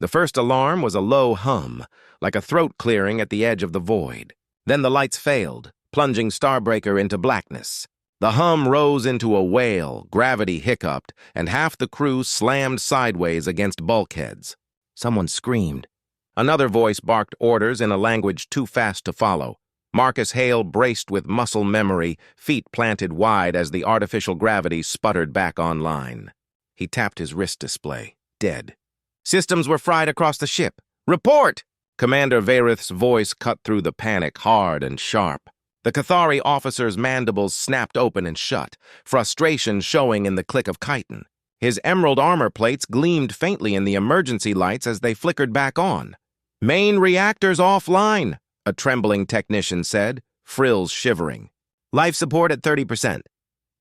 The first alarm was a low hum, like a throat clearing at the edge of the void. Then the lights failed, plunging Starbreaker into blackness. The hum rose into a wail, gravity hiccuped, and half the crew slammed sideways against bulkheads. Someone screamed. Another voice barked orders in a language too fast to follow. Marcus Hale braced with muscle memory, feet planted wide as the artificial gravity sputtered back online. He tapped his wrist display. Dead. Systems were fried across the ship. Report! Commander Varith's voice cut through the panic, hard and sharp. The Cathari officer's mandibles snapped open and shut, frustration showing in the click of chitin. His emerald armor plates gleamed faintly in the emergency lights as they flickered back on. "Main reactors offline," a trembling technician said, frills shivering. "Life support at 30%.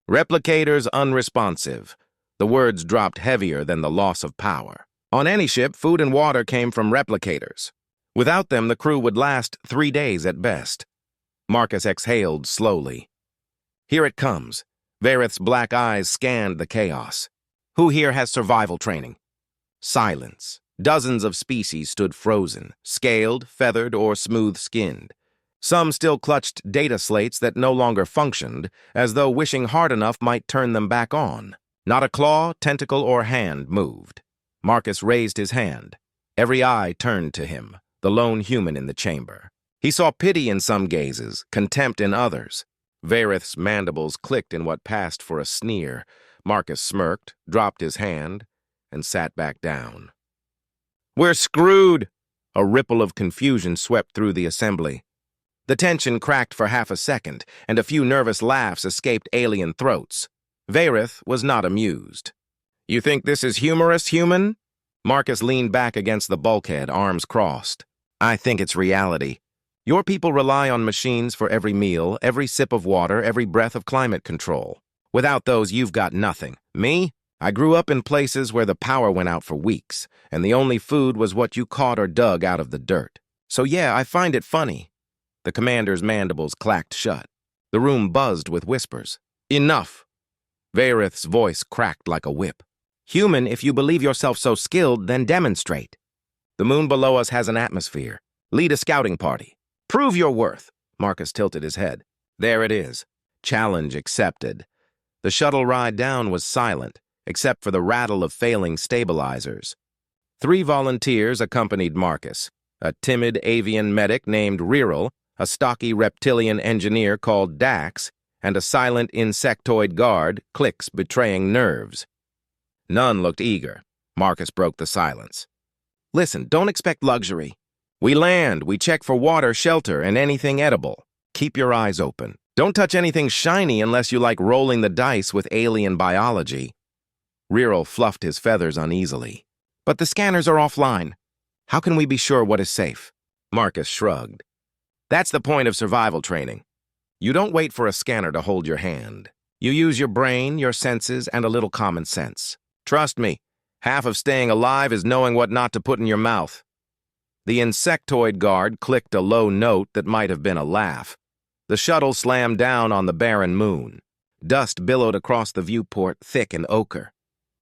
Replicators unresponsive." The words dropped heavier than the loss of power. On any ship, food and water came from replicators. Without them, the crew would last 3 days at best. Marcus exhaled slowly. "Here it comes." Varith's black eyes scanned the chaos. "Who here has survival training?" Silence. Dozens of species stood frozen, scaled, feathered, or smooth-skinned. Some still clutched data slates that no longer functioned, as though wishing hard enough might turn them back on. Not a claw, tentacle, or hand moved. Marcus raised his hand. Every eye turned to him, the lone human in the chamber. He saw pity in some gazes, contempt in others. Varith's mandibles clicked in what passed for a sneer. Marcus smirked, dropped his hand, and sat back down. "We're screwed!" A ripple of confusion swept through the assembly. The tension cracked for half a second, and a few nervous laughs escaped alien throats. Varith was not amused. "You think this is humorous, human?" Marcus leaned back against the bulkhead, arms crossed. "I think it's reality. Your people rely on machines for every meal, every sip of water, every breath of climate control. Without those, you've got nothing. Me? I grew up in places where the power went out for weeks, and the only food was what you caught or dug out of the dirt. So yeah, I find it funny." The commander's mandibles clacked shut. The room buzzed with whispers. "Enough!" Varith's voice cracked like a whip. "Human, if you believe yourself so skilled, then demonstrate. The moon below us has an atmosphere. Lead a scouting party. Prove your worth." Marcus tilted his head. "There it is. Challenge accepted." The shuttle ride down was silent, except for the rattle of failing stabilizers. 3 volunteers accompanied Marcus, a timid avian medic named Riral, a stocky reptilian engineer called Dax, and a silent insectoid guard, Clicks betraying nerves. None looked eager. Marcus broke the silence. "Listen, don't expect luxury. We land, we check for water, shelter, and anything edible. Keep your eyes open. Don't touch anything shiny unless you like rolling the dice with alien biology." Riral fluffed his feathers uneasily. "But the scanners are offline. How can we be sure what is safe?" Marcus shrugged. "That's the point of survival training. You don't wait for a scanner to hold your hand. You use your brain, your senses, and a little common sense. Trust me, half of staying alive is knowing what not to put in your mouth." The insectoid guard clicked a low note that might have been a laugh. The shuttle slammed down on the barren moon. Dust billowed across the viewport, thick and ochre.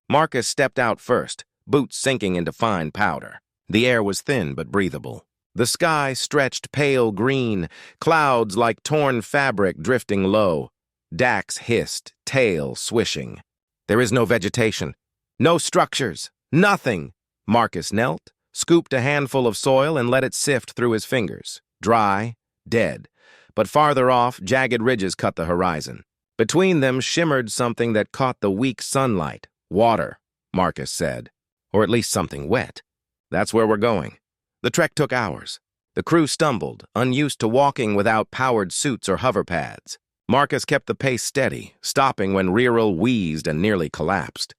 Marcus stepped out first, boots sinking into fine powder. The air was thin but breathable. The sky stretched pale green, clouds like torn fabric drifting low. Dax hissed, tail swishing. "There is no vegetation. No structures. Nothing." Marcus knelt, scooped a handful of soil and let it sift through his fingers. Dry, dead. But farther off, jagged ridges cut the horizon. Between them shimmered something that caught the weak sunlight. "Water," Marcus said. "Or at least something wet. That's where we're going." The trek took hours. The crew stumbled, unused to walking without powered suits or hover pads. Marcus kept the pace steady, stopping when Riral wheezed and nearly collapsed.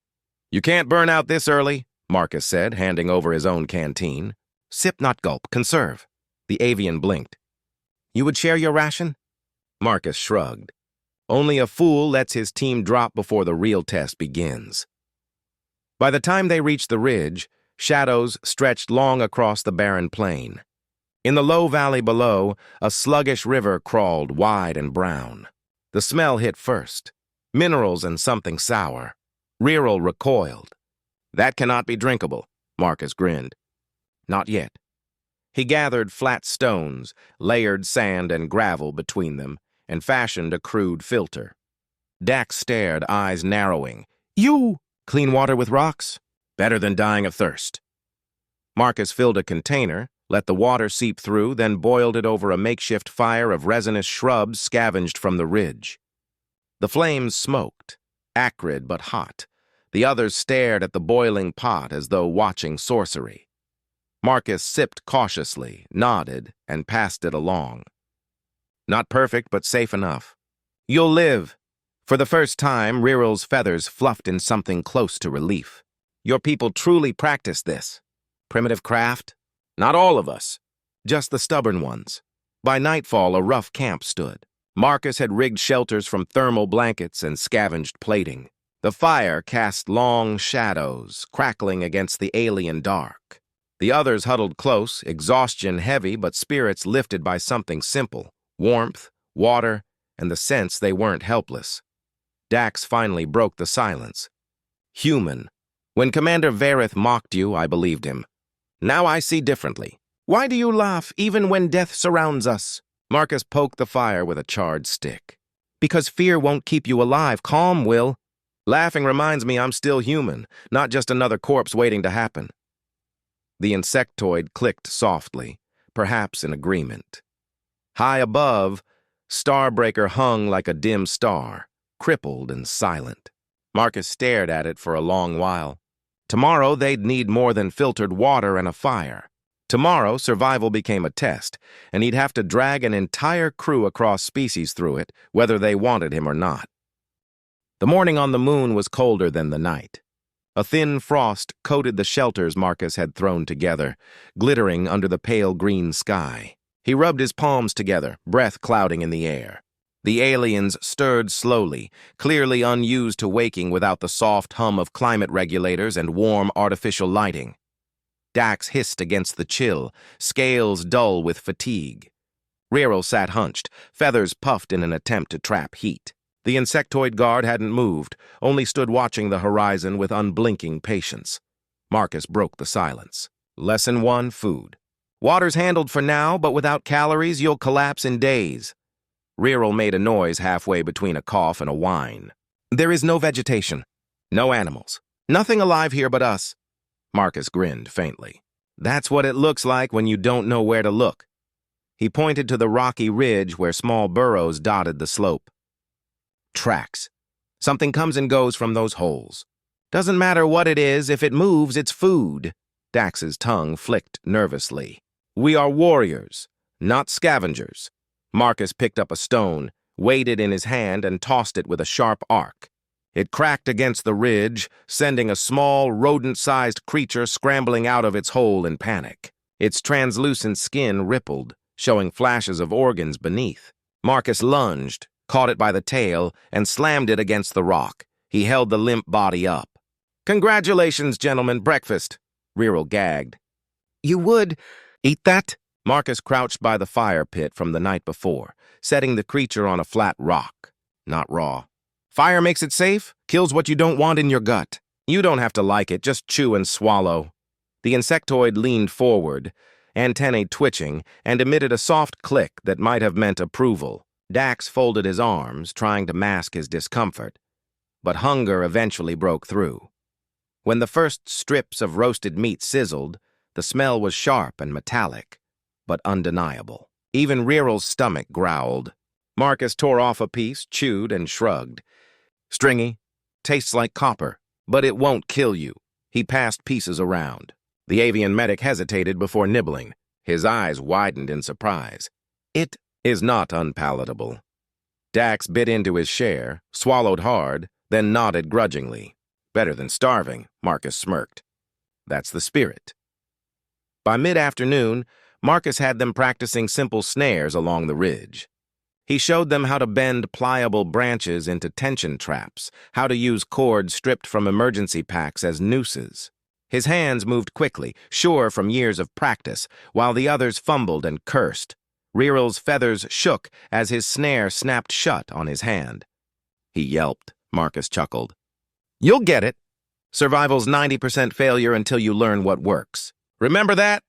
"You can't burn out this early," Marcus said, handing over his own canteen. "Sip, not gulp. Conserve." The avian blinked. "You would share your ration?" Marcus shrugged. Only a fool lets his team drop before the real test begins. By the time they reached the ridge, shadows stretched long across the barren plain. In the low valley below, a sluggish river crawled wide and brown. The smell hit first. Minerals and something sour. Riral recoiled. "That cannot be drinkable," Marcus grinned. Not yet. He gathered flat stones, layered sand and gravel between them, and fashioned a crude filter. Dax stared, eyes narrowing. You! Clean water with rocks? Better than dying of thirst. Marcus filled a container, let the water seep through, then boiled it over a makeshift fire of resinous shrubs scavenged from the ridge. The flames smoked, acrid but hot. The others stared at the boiling pot as though watching sorcery. Marcus sipped cautiously, nodded, and passed it along. Not perfect, but safe enough. You'll live. For the first time, Riryl's feathers fluffed in something close to relief. Your people truly practice this. Primitive craft? Not all of us. Just the stubborn ones. By nightfall, a rough camp stood. Marcus had rigged shelters from thermal blankets and scavenged plating. The fire cast long shadows, crackling against the alien dark. The others huddled close, exhaustion heavy, but spirits lifted by something simple. Warmth, water, and the sense they weren't helpless. Dax finally broke the silence. Human. When Commander Vareth mocked you, I believed him. Now I see differently. Why do you laugh, even when death surrounds us? Marcus poked the fire with a charred stick. Because fear won't keep you alive. Calm will. Laughing reminds me I'm still human, not just another corpse waiting to happen. The insectoid clicked softly, perhaps in agreement. High above, Starbreaker hung like a dim star, crippled and silent. Marcus stared at it for a long while. Tomorrow they'd need more than filtered water and a fire. Tomorrow survival became a test, and he'd have to drag an entire crew across species through it, whether they wanted him or not. The morning on the moon was colder than the night. A thin frost coated the shelters Marcus had thrown together, glittering under the pale green sky. He rubbed his palms together, breath clouding in the air. The aliens stirred slowly, clearly unused to waking without the soft hum of climate regulators and warm artificial lighting. Dax hissed against the chill, scales dull with fatigue. Riryl sat hunched, feathers puffed in an attempt to trap heat. The insectoid guard hadn't moved, only stood watching the horizon with unblinking patience. Marcus broke the silence. Lesson 1, food. Water's handled for now, but without calories, you'll collapse in days. Riryl made a noise halfway between a cough and a whine. There is no vegetation, no animals, nothing alive here but us. Marcus grinned faintly. That's what it looks like when you don't know where to look. He pointed to the rocky ridge where small burrows dotted the slope. Tracks. Something comes and goes from those holes. Doesn't matter what it is, if it moves, it's food. Dax's tongue flicked nervously. We are warriors, not scavengers. Marcus picked up a stone, weighed it in his hand, and tossed it with a sharp arc. It cracked against the ridge, sending a small, rodent-sized creature scrambling out of its hole in panic. Its translucent skin rippled, showing flashes of organs beneath. Marcus lunged, caught it by the tail, and slammed it against the rock. He held the limp body up. Congratulations, gentlemen, breakfast. Riryl gagged. You would eat that? Marcus crouched by the fire pit from the night before, setting the creature on a flat rock. Not raw. Fire makes it safe, kills what you don't want in your gut. You don't have to like it, just chew and swallow. The insectoid leaned forward, antennae twitching, and emitted a soft click that might have meant approval. Dax folded his arms, trying to mask his discomfort. But hunger eventually broke through. When the first strips of roasted meat sizzled, the smell was sharp and metallic, but undeniable. Even Riryl's stomach growled. Marcus tore off a piece, chewed, and shrugged. Stringy, tastes like copper, but it won't kill you. He passed pieces around. The avian medic hesitated before nibbling. His eyes widened in surprise. It is not unpalatable. Dax bit into his share, swallowed hard, then nodded grudgingly. Better than starving, Marcus smirked. That's the spirit. By mid-afternoon, Marcus had them practicing simple snares along the ridge. He showed them how to bend pliable branches into tension traps, how to use cords stripped from emergency packs as nooses. His hands moved quickly, sure from years of practice, while the others fumbled and cursed. Riryl's feathers shook as his snare snapped shut on his hand. He yelped. Marcus chuckled. You'll get it. Survival's 90% failure until you learn what works. Remember that?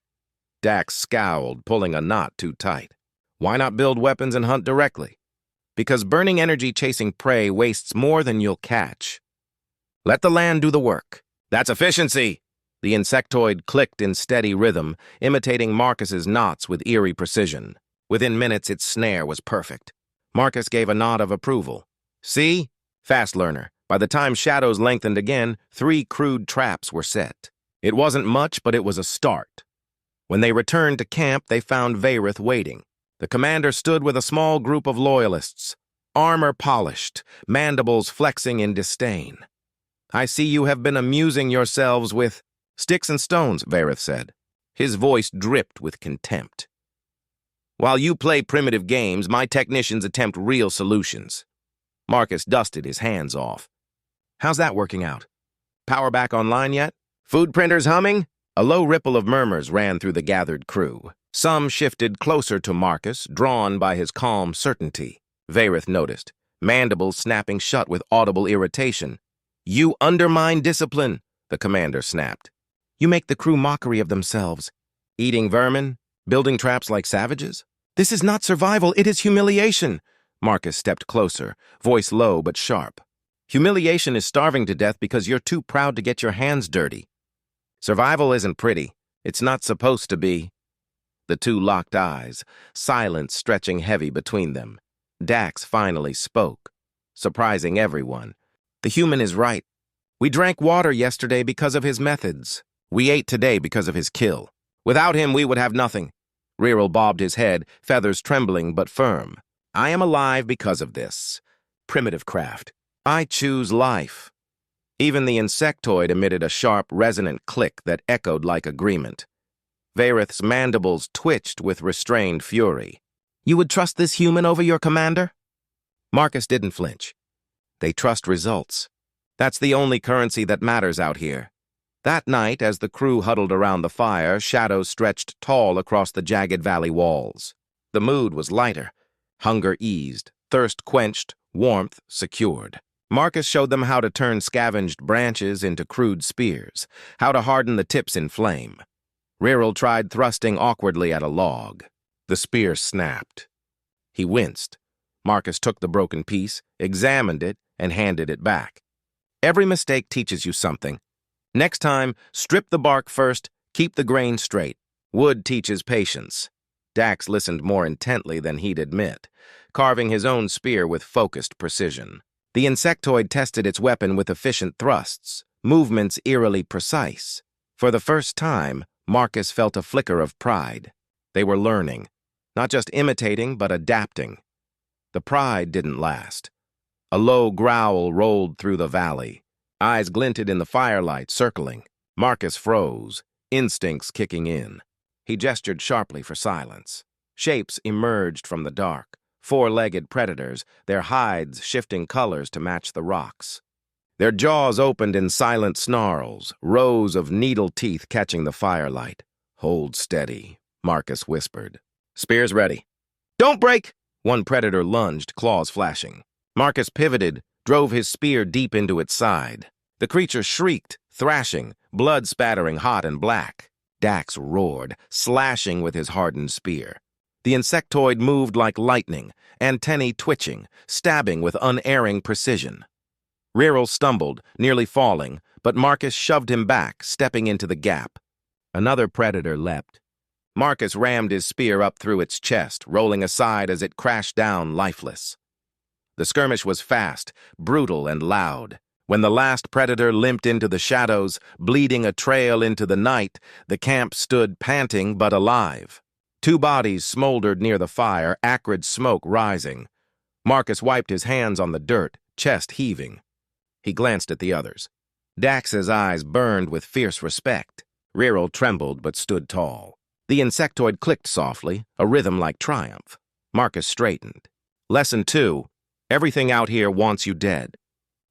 Dax scowled, pulling a knot too tight. Why not build weapons and hunt directly? Because burning energy chasing prey wastes more than you'll catch. Let the land do the work. That's efficiency! The insectoid clicked in steady rhythm, imitating Marcus's knots with eerie precision. Within minutes, its snare was perfect. Marcus gave a nod of approval. See? Fast learner. By the time shadows lengthened again, 3 crude traps were set. It wasn't much, but it was a start. When they returned to camp, they found Varith waiting. The commander stood with a small group of loyalists, armor polished, mandibles flexing in disdain. I see you have been amusing yourselves with sticks and stones, Varith said. His voice dripped with contempt. While you play primitive games, my technicians attempt real solutions. Marcus dusted his hands off. How's that working out? Power back online yet? Food printers humming? A low ripple of murmurs ran through the gathered crew. Some shifted closer to Marcus, drawn by his calm certainty. Varith noticed, mandibles snapping shut with audible irritation. You undermine discipline, the commander snapped. You make the crew mockery of themselves. Eating vermin? Building traps like savages? This is not survival, it is humiliation. Marcus stepped closer, voice low but sharp. Humiliation is starving to death because you're too proud to get your hands dirty. Survival isn't pretty. It's not supposed to be. The two locked eyes, silence stretching heavy between them. Dax finally spoke, surprising everyone. The human is right. We drank water yesterday because of his methods. We ate today because of his kill. Without him, we would have nothing. Reral bobbed his head, feathers trembling but firm. I am alive because of this. Primitive craft. I choose life. Even the insectoid emitted a sharp, resonant click that echoed like agreement. Varith's mandibles twitched with restrained fury. You would trust this human over your commander? Marcus didn't flinch. They trust results. That's the only currency that matters out here. That night, as the crew huddled around the fire, shadows stretched tall across the jagged valley walls. The mood was lighter. Hunger eased, thirst quenched, warmth secured. Marcus showed them how to turn scavenged branches into crude spears, how to harden the tips in flame. Reral tried thrusting awkwardly at a log. The spear snapped. He winced. Marcus took the broken piece, examined it, and handed it back. Every mistake teaches you something. Next time, strip the bark first, keep the grain straight. Wood teaches patience. Dax listened more intently than he'd admit, carving his own spear with focused precision. The insectoid tested its weapon with efficient thrusts, movements eerily precise. For the first time, Marcus felt a flicker of pride. They were learning, not just imitating, but adapting. The pride didn't last. A low growl rolled through the valley. Eyes glinted in the firelight, circling. Marcus froze, instincts kicking in. He gestured sharply for silence. Shapes emerged from the dark. 4-legged predators, their hides shifting colors to match the rocks. Their jaws opened in silent snarls, rows of needle teeth catching the firelight. Hold steady, Marcus whispered. Spears ready. Don't break! One predator lunged, claws flashing. Marcus pivoted, drove his spear deep into its side. The creature shrieked, thrashing, blood spattering hot and black. Dax roared, slashing with his hardened spear. The insectoid moved like lightning, antennae twitching, stabbing with unerring precision. Reral stumbled, nearly falling, but Marcus shoved him back, stepping into the gap. Another predator leapt. Marcus rammed his spear up through its chest, rolling aside as it crashed down lifeless. The skirmish was fast, brutal, and loud. When the last predator limped into the shadows, bleeding a trail into the night, the camp stood panting but alive. 2 bodies smoldered near the fire, acrid smoke rising. Marcus wiped his hands on the dirt, chest heaving. He glanced at the others. Dax's eyes burned with fierce respect. Reral trembled but stood tall. The insectoid clicked softly, a rhythm like triumph. Marcus straightened. Lesson 2. Everything out here wants you dead.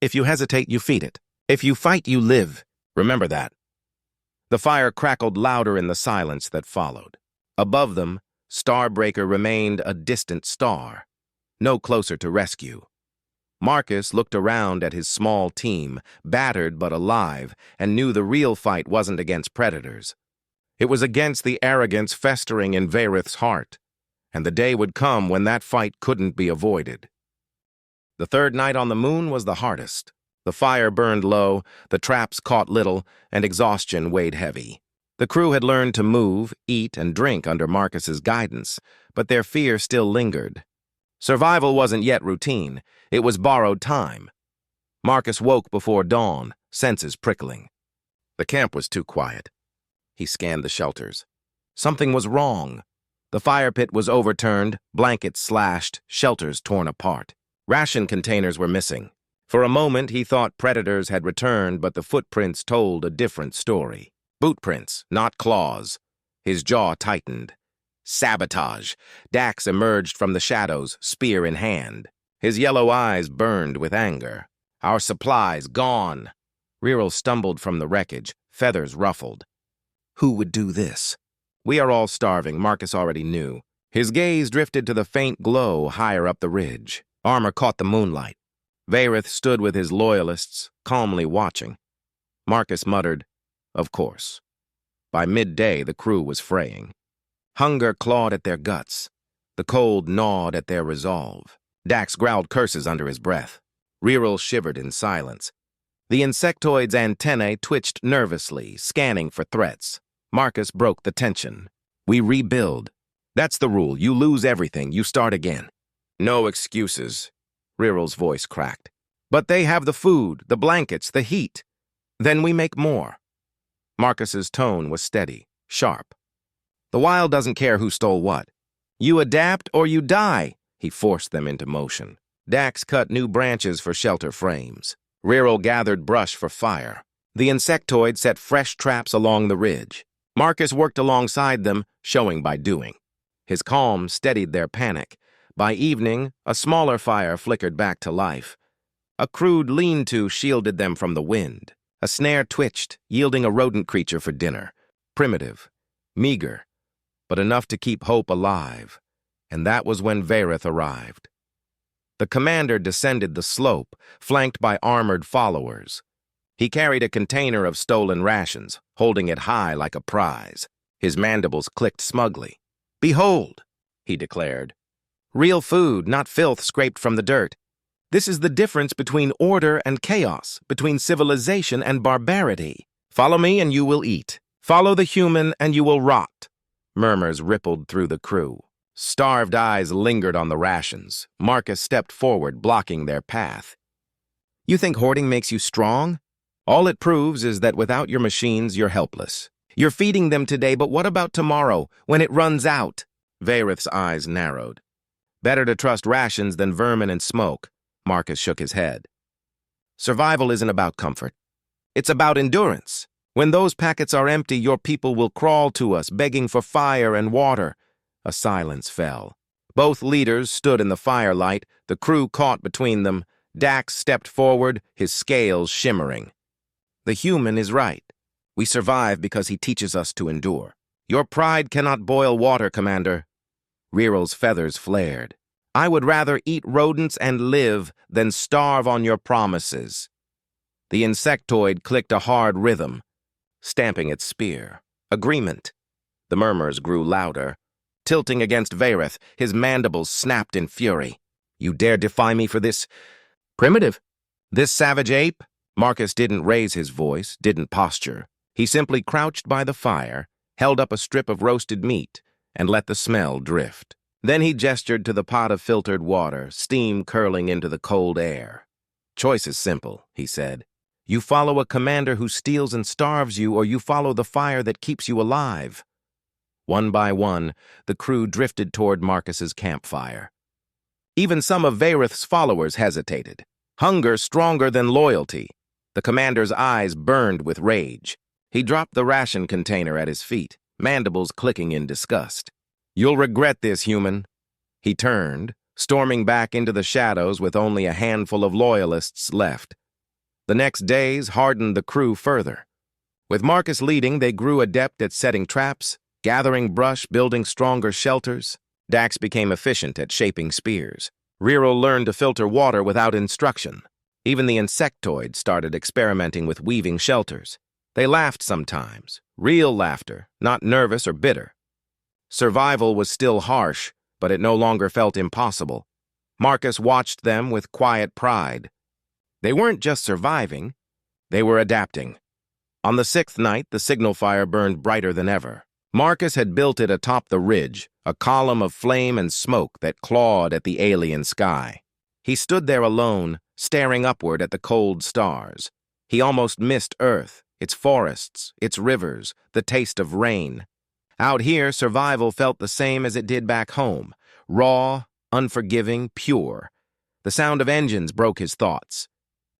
If you hesitate, you feed it. If you fight, you live. Remember that. The fire crackled louder in the silence that followed. Above them, Starbreaker remained a distant star, no closer to rescue. Marcus looked around at his small team, battered but alive, and knew the real fight wasn't against predators. It was against the arrogance festering in Varith's heart, and the day would come when that fight couldn't be avoided. The third night on the moon was the hardest. The fire burned low, the traps caught little, and exhaustion weighed heavy. The crew had learned to move, eat, and drink under Marcus's guidance, but their fear still lingered. Survival wasn't yet routine. It was borrowed time. Marcus woke before dawn, senses prickling. The camp was too quiet. He scanned the shelters. Something was wrong. The fire pit was overturned, blankets slashed, shelters torn apart. Ration containers were missing. For a moment, he thought predators had returned, but the footprints told a different story. Boot prints, not claws. His jaw tightened. Sabotage. Dax emerged from the shadows, spear in hand. His yellow eyes burned with anger. Our supplies gone. Reral stumbled from the wreckage, feathers ruffled. Who would do this? We are all starving, Marcus already knew. His gaze drifted to the faint glow higher up the ridge. Armor caught the moonlight. Varith stood with his loyalists, calmly watching. Marcus muttered, "Of course." By midday, the crew was fraying. Hunger clawed at their guts. The cold gnawed at their resolve. Dax growled curses under his breath. Reral shivered in silence. The insectoid's antennae twitched nervously, scanning for threats. Marcus broke the tension. "We rebuild. That's the rule. You lose everything, you start again." "No excuses," Riral's voice cracked. "But they have the food, the blankets, the heat. Then we make more." Marcus's tone was steady, sharp. "The wild doesn't care who stole what. You adapt or you die." He forced them into motion. Dax cut new branches for shelter frames. Riral gathered brush for fire. The insectoid set fresh traps along the ridge. Marcus worked alongside them, showing by doing. His calm steadied their panic. By evening, a smaller fire flickered back to life. A crude lean-to shielded them from the wind. A snare twitched, yielding a rodent creature for dinner. Primitive, meager, but enough to keep hope alive. And that was when Varith arrived. The commander descended the slope, flanked by armored followers. He carried a container of stolen rations, holding it high like a prize. His mandibles clicked smugly. "Behold," he declared. "Real food, not filth scraped from the dirt. This is the difference between order and chaos, between civilization and barbarity. Follow me and you will eat. Follow the human and you will rot." Murmurs rippled through the crew. Starved eyes lingered on the rations. Marcus stepped forward, blocking their path. "You think hoarding makes you strong? All it proves is that without your machines, you're helpless. You're feeding them today, but what about tomorrow, when it runs out?" Varith's eyes narrowed. "Better to trust rations than vermin and smoke." Marcus shook his head. "Survival isn't about comfort. It's about endurance. When those packets are empty, your people will crawl to us, begging for fire and water." A silence fell. Both leaders stood in the firelight, the crew caught between them. Dax stepped forward, his scales shimmering. "The human is right. We survive because he teaches us to endure. Your pride cannot boil water, Commander." Riral's feathers flared. "I would rather eat rodents and live than starve on your promises." The insectoid clicked a hard rhythm, stamping its spear. Agreement. The murmurs grew louder. Tilting against Varith, his mandibles snapped in fury. "You dare defy me for this primitive? This savage ape?" Marcus didn't raise his voice, didn't posture. He simply crouched by the fire, held up a strip of roasted meat, and let the smell drift. Then he gestured to the pot of filtered water, steam curling into the cold air. "Choice is simple," he said. "You follow a commander who steals and starves you, or you follow the fire that keeps you alive." One by one, the crew drifted toward Marcus's campfire. Even some of Varith's followers hesitated. Hunger stronger than loyalty. The commander's eyes burned with rage. He dropped the ration container at his feet, mandibles clicking in disgust. "You'll regret this, human." He turned, storming back into the shadows with only a handful of loyalists left. The next days hardened the crew further. With Marcus leading, they grew adept at setting traps, gathering brush, building stronger shelters. Dax became efficient at shaping spears. Riral learned to filter water without instruction. Even the insectoid started experimenting with weaving shelters. They laughed sometimes, real laughter, not nervous or bitter. Survival was still harsh, but it no longer felt impossible. Marcus watched them with quiet pride. They weren't just surviving, they were adapting. On the 6th night, the signal fire burned brighter than ever. Marcus had built it atop the ridge, a column of flame and smoke that clawed at the alien sky. He stood there alone, staring upward at the cold stars. He almost missed Earth, its forests, its rivers, the taste of rain. Out here, survival felt the same as it did back home, raw, unforgiving, pure. The sound of engines broke his thoughts.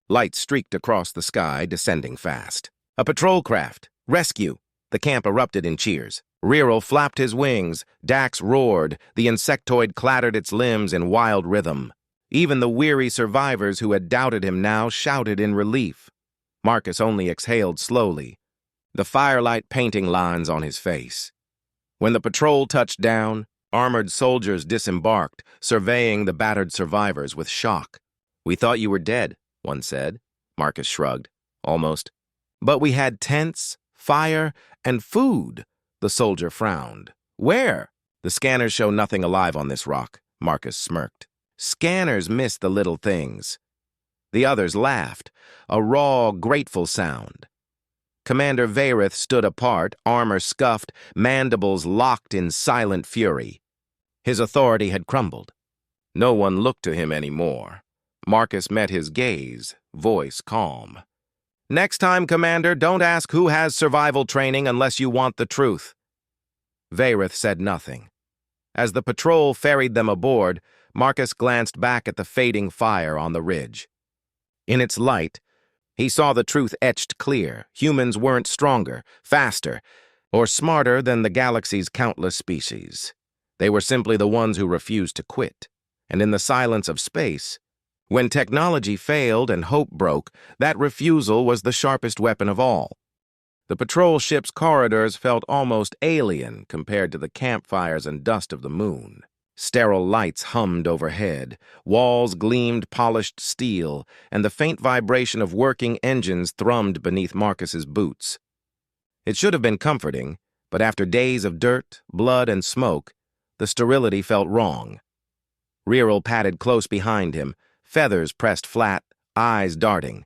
Lights streaked across the sky, descending fast. A patrol craft! Rescue! The camp erupted in cheers. Reral flapped his wings, Dax roared, the insectoid clattered its limbs in wild rhythm. Even the weary survivors who had doubted him now shouted in relief. Marcus only exhaled slowly, the firelight painting lines on his face. When the patrol touched down, armored soldiers disembarked, surveying the battered survivors with shock. "We thought you were dead," one said. Marcus shrugged. "Almost. But we had tents, fire, and food," the soldier frowned. "Where?" "The scanners show nothing alive on this rock," Marcus smirked. "Scanners miss the little things." The others laughed, a raw, grateful sound. Commander Vareth stood apart, armor scuffed, mandibles locked in silent fury. His authority had crumbled. No one looked to him anymore. Marcus met his gaze, voice calm. "Next time, Commander, don't ask who has survival training unless you want the truth." Vareth said nothing. As the patrol ferried them aboard, Marcus glanced back at the fading fire on the ridge. In its light, he saw the truth etched clear. Humans weren't stronger, faster, or smarter than the galaxy's countless species. They were simply the ones who refused to quit. And in the silence of space, when technology failed and hope broke, that refusal was the sharpest weapon of all. The patrol ship's corridors felt almost alien compared to the campfires and dust of the moon. Sterile lights hummed overhead, walls gleamed polished steel, and the faint vibration of working engines thrummed beneath Marcus's boots. It should have been comforting, but after days of dirt, blood, and smoke, the sterility felt wrong. Reral padded close behind him, feathers pressed flat, eyes darting.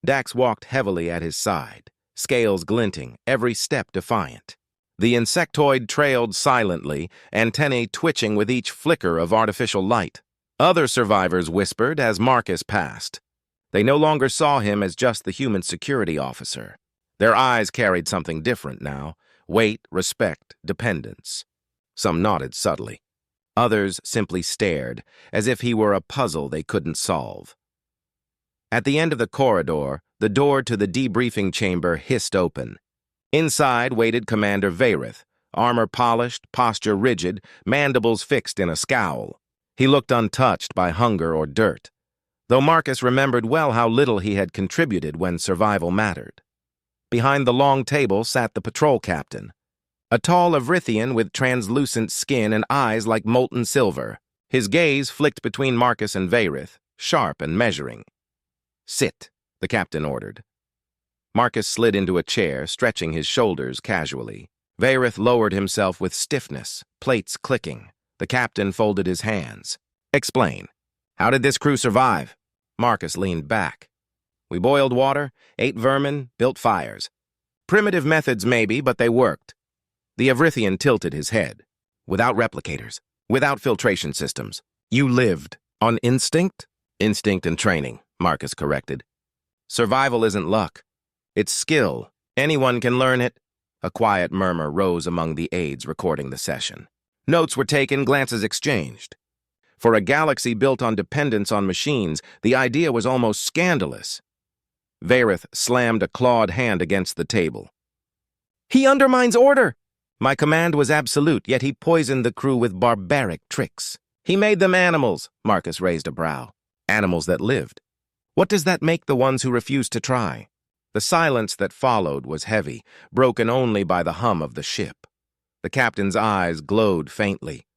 Dax walked heavily at his side, scales glinting, every step defiant. The insectoid trailed silently, antennae twitching with each flicker of artificial light. Other survivors whispered as Marcus passed. They no longer saw him as just the human security officer. Their eyes carried something different now: weight, respect, dependence. Some nodded subtly. Others simply stared, as if he were a puzzle they couldn't solve. At the end of the corridor, the door to the debriefing chamber hissed open. Inside waited Commander Vareth, armor polished, posture rigid, mandibles fixed in a scowl. He looked untouched by hunger or dirt, though Marcus remembered well how little he had contributed when survival mattered. Behind the long table sat the patrol captain, a tall Avrithian with translucent skin and eyes like molten silver. His gaze flicked between Marcus and Vareth, sharp and measuring. "Sit," the captain ordered. Marcus slid into a chair, stretching his shoulders casually. Vareth lowered himself with stiffness, plates clicking. The captain folded his hands. "Explain. How did this crew survive?" Marcus leaned back. "We boiled water, ate vermin, built fires. Primitive methods maybe, but they worked." The Avrithian tilted his head. "Without replicators, without filtration systems. You lived on instinct?" "Instinct and training," Marcus corrected. "Survival isn't luck. It's skill. Anyone can learn it." A quiet murmur rose among the aides recording the session. Notes were taken, glances exchanged. For a galaxy built on dependence on machines, the idea was almost scandalous. Vareth slammed a clawed hand against the table. "He undermines order!" "My command was absolute, yet he poisoned the crew with barbaric tricks. He made them animals," Marcus raised a brow. "Animals that lived. What does that make the ones who refused to try?" The silence that followed was heavy, broken only by the hum of the ship. The captain's eyes glowed faintly.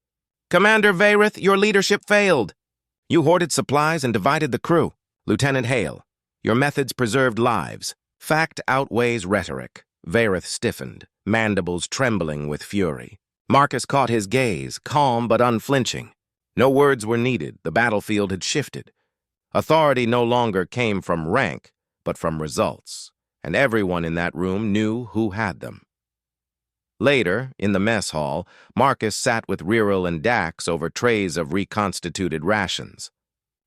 "Commander Vareth, your leadership failed. You hoarded supplies and divided the crew. Lieutenant Hale, your methods preserved lives. Fact outweighs rhetoric. Vareth stiffened, mandibles trembling with fury. Marcus caught his gaze, calm but unflinching. No words were needed. The battlefield had shifted. Authority no longer came from rank, but from results, and everyone in that room knew who had them. Later, in the mess hall, Marcus sat with Reral and Dax over trays of reconstituted rations.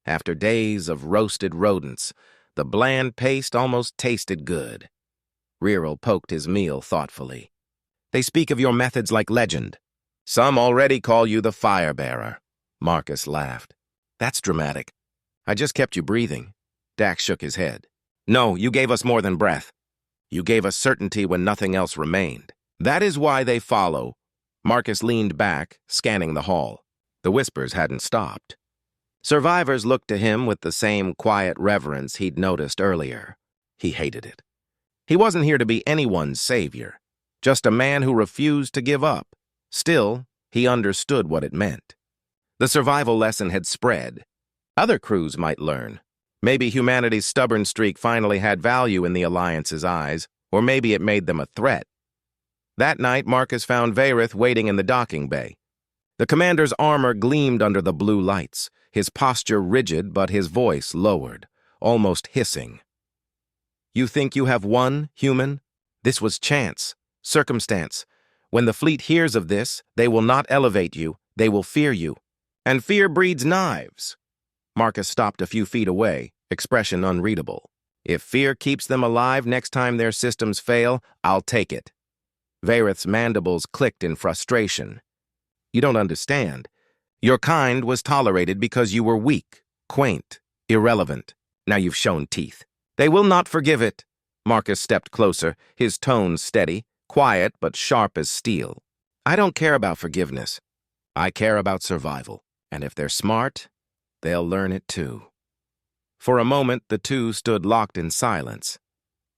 After days of roasted rodents, the bland paste almost tasted good. Reral poked his meal thoughtfully. They speak of your methods like legend. Some already call you the fire-bearer. Marcus laughed. That's dramatic. I just kept you breathing. Dax shook his head. No, you gave us more than breath. You gave us certainty when nothing else remained. That is why they follow. Marcus leaned back, scanning the hall. The whispers hadn't stopped. Survivors looked to him with the same quiet reverence he'd noticed earlier. He hated it. He wasn't here to be anyone's savior, just a man who refused to give up. Still, he understood what it meant. The survival lesson had spread. Other crews might learn. Maybe humanity's stubborn streak finally had value in the Alliance's eyes, or maybe it made them a threat. That night, Marcus found Vareth waiting in the docking bay. The commander's armor gleamed under the blue lights, his posture rigid but his voice lowered, almost hissing. You think you have won, human? This was chance, circumstance. When the fleet hears of this, they will not elevate you, they will fear you. And fear breeds knives. Marcus stopped a few feet away, expression unreadable. If fear keeps them alive next time their systems fail, I'll take it. Vareth's mandibles clicked in frustration. You don't understand. Your kind was tolerated because you were weak, quaint, irrelevant. Now you've shown teeth. They will not forgive it. Marcus stepped closer, his tone steady, quiet but sharp as steel. I don't care about forgiveness. I care about survival. And if they're smart, they'll learn it too. For a moment, the two stood locked in silence,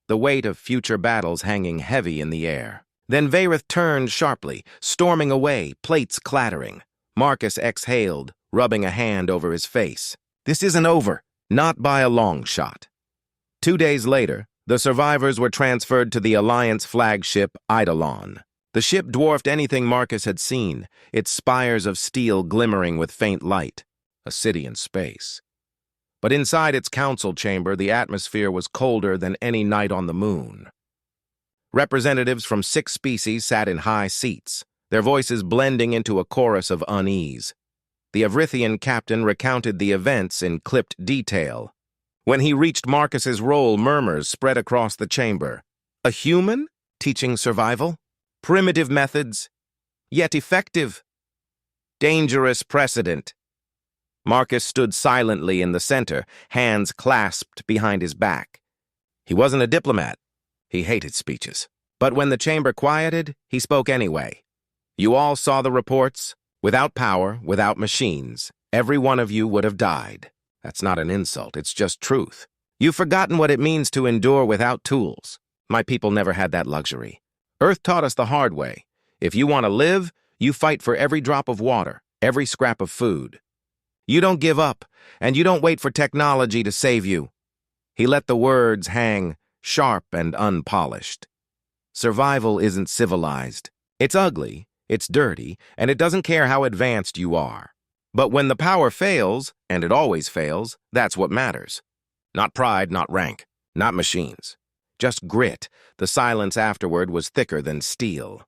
the weight of future battles hanging heavy in the air. Then Vareth turned sharply, storming away, plates clattering. Marcus exhaled, rubbing a hand over his face. This isn't over, not by a long shot. 2 days later, the survivors were transferred to the Alliance flagship Eidolon. The ship dwarfed anything Marcus had seen, its spires of steel glimmering with faint light. A city in space. But inside its council chamber, the atmosphere was colder than any night on the moon. Representatives from 6 species sat in high seats, their voices blending into a chorus of unease. The Avrithian captain recounted the events in clipped detail. When he reached Marcus's role, murmurs spread across the chamber. A human teaching survival? Primitive methods, yet effective. Dangerous precedent. Marcus stood silently in the center, hands clasped behind his back. He wasn't a diplomat. He hated speeches. But when the chamber quieted, he spoke anyway. You all saw the reports. Without power, without machines, every one of you would have died. That's not an insult, it's just truth. You've forgotten what it means to endure without tools. My people never had that luxury. Earth taught us the hard way. If you want to live, you fight for every drop of water, every scrap of food. You don't give up, and you don't wait for technology to save you. He let the words hang, sharp and unpolished. Survival isn't civilized. It's ugly, it's dirty, and it doesn't care how advanced you are. But when the power fails, and it always fails, that's what matters. Not pride, not rank, not machines. Just grit. The silence afterward was thicker than steel.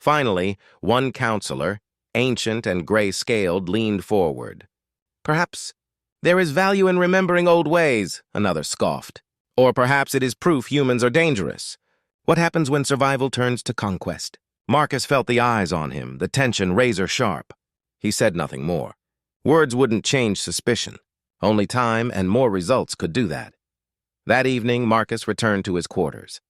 Finally, one counselor, ancient and gray-scaled, leaned forward. Perhaps there is value in remembering old ways, another scoffed. Or perhaps it is proof humans are dangerous. What happens when survival turns to conquest? Marcus felt the eyes on him, the tension razor-sharp. He said nothing more. Words wouldn't change suspicion. Only time and more results could do that. That evening, Marcus returned to his quarters.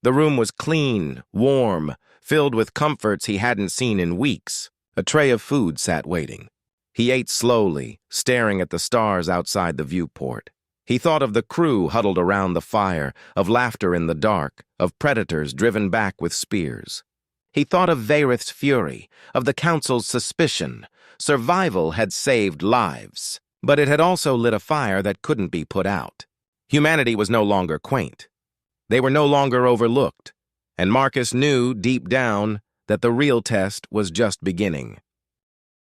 The room was clean, warm, filled with comforts he hadn't seen in weeks. A tray of food sat waiting. He ate slowly, staring at the stars outside the viewport. He thought of the crew huddled around the fire, of laughter in the dark, of predators driven back with spears. He thought of Vareth's fury, of the Council's suspicion. Survival had saved lives, but it had also lit a fire that couldn't be put out. Humanity was no longer quaint. They were no longer overlooked, and Marcus knew deep down that the real test was just beginning.